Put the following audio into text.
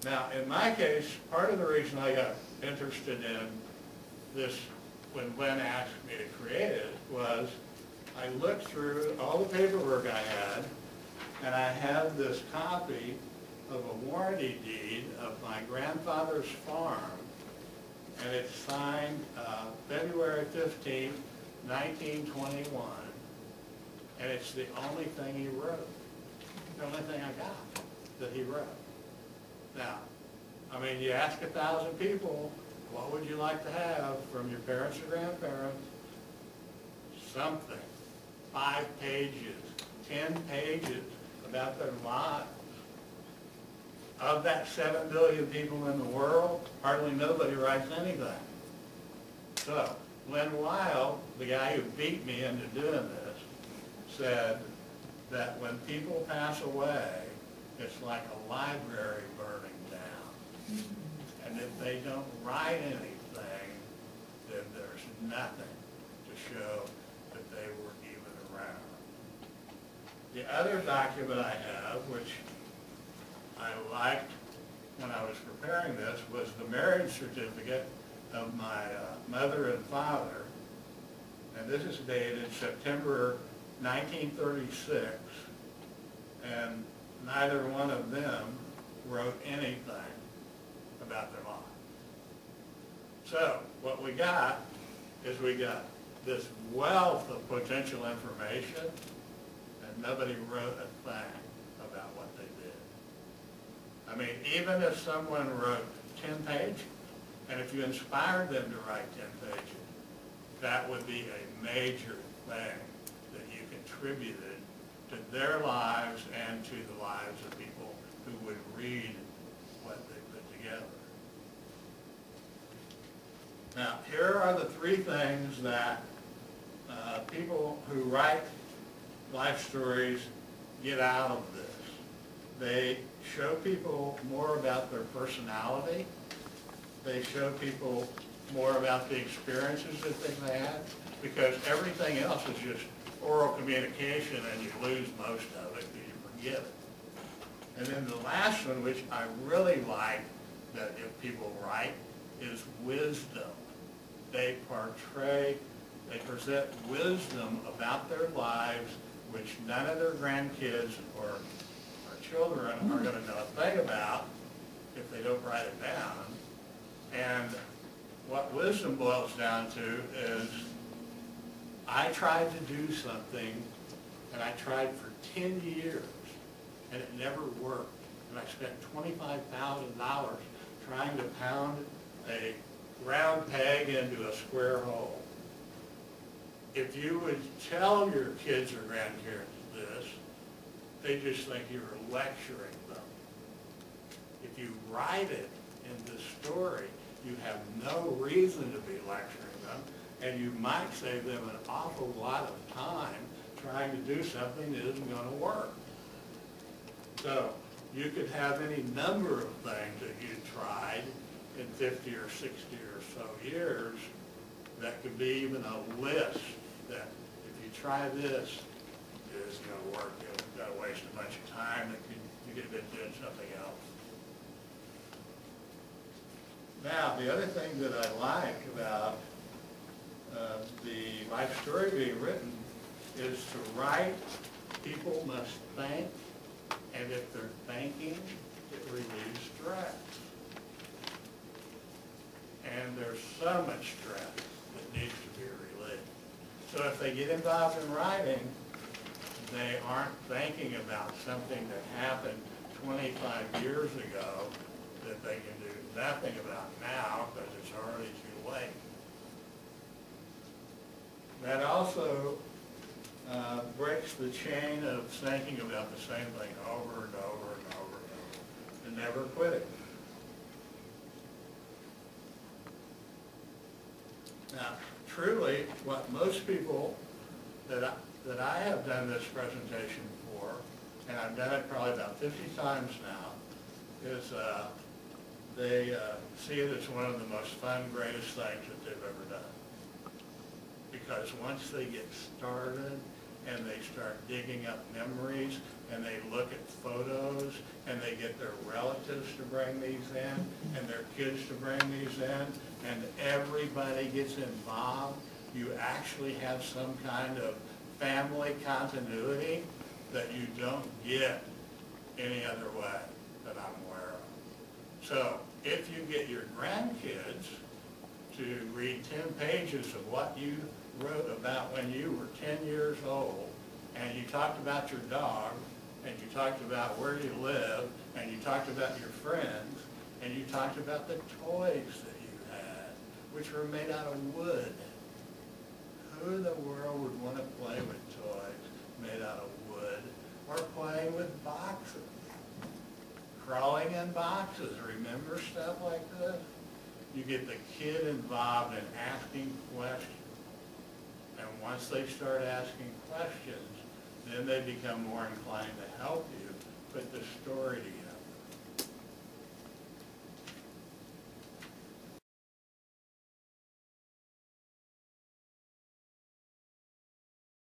Now, in my case, part of the reason I got interested in this when Len asked me to create it was I looked through all the paperwork I had, and I had this copy of a warranty deed of my grandfather's farm, and it's signed February 15th, 1921, and it's the only thing he wrote, the only thing I got that he wrote. Now, I mean, you ask 1,000 people, what would you like to have from your parents or grandparents? Something. 5 pages, 10 pages about their lives. Of that 7 billion people in the world, hardly nobody writes anything. So, Len Wild, the guy who beat me into doing this, said that when people pass away, it's like a library burning down. And if they don't write anything, then there's nothing to show that they were even around. The other document I have, which I liked when I was preparing this, was the marriage certificate of my mother and father. And this is dated September 1936, and neither one of them wrote anything about their lives. So what we got is we got this wealth of potential information, and nobody wrote a thing about what they did. I mean, even if someone wrote 10 pages, and if you inspired them to write 10 pages, that would be a major thing that you contributed to their lives and to the lives of people who would read what they put together. Now, here are the 3 things that people who write life stories get out of this. They show people more about their personality. They show people more about the experiences that they've had, because everything else is just oral communication, and you lose most of it because you forget it. And then the last one, which I really like that if people write, is wisdom. They present wisdom about their lives, which none of their grandkids or children are going to know a thing about if they don't write it down. And what wisdom boils down to is, I tried to do something, and I tried for 10 years, and it never worked. And I spent $25,000 trying to pound a round peg into a square hole. If you would tell your kids or grandparents this, they just think you're lecturing them. If you write it in the story, you have no reason to be lecturing them, and you might save them an awful lot of time trying to do something that isn't going to work. So you could have any number of things that you tried in 50 or 60 or so years that could be even a list that if you try this, it isn't going to work. You've got to waste a bunch of time that you could have been doing something else. Now, the other thing that I like about the life story being written is to write, people must think, and if they're thinking, it relieves stress. And there's so much stress that needs to be relieved. So if they get involved in writing, they aren't thinking about something that happened 25 years ago that they can do nothing about now because it's already too late. That also breaks the chain of thinking about the same thing over and over and over and over, and never quitting. Now, truly, what most people that I have done this presentation for, and I've done it probably about 50 times now, is they see it as one of the most fun, greatest things that they've ever done. Because once they get started and and they start digging up memories, and they look at photos, and they get their relatives to bring these in, and their kids to bring these in, and everybody gets involved. You actually have some kind of family continuity that you don't get any other way that I'm aware of. So if you get your grandkids to read 10 pages of what you wrote about when you were 10 years old, and you talked about your dog, and you talked about where you live, and you talked about your friends, and you talked about the toys that you had, which were made out of wood. Who in the world would want to play with toys made out of wood, or playing with boxes? Crawling in boxes, remember stuff like this? You get the kid involved in asking questions. And once they start asking questions, then they become more inclined to help you put the story together.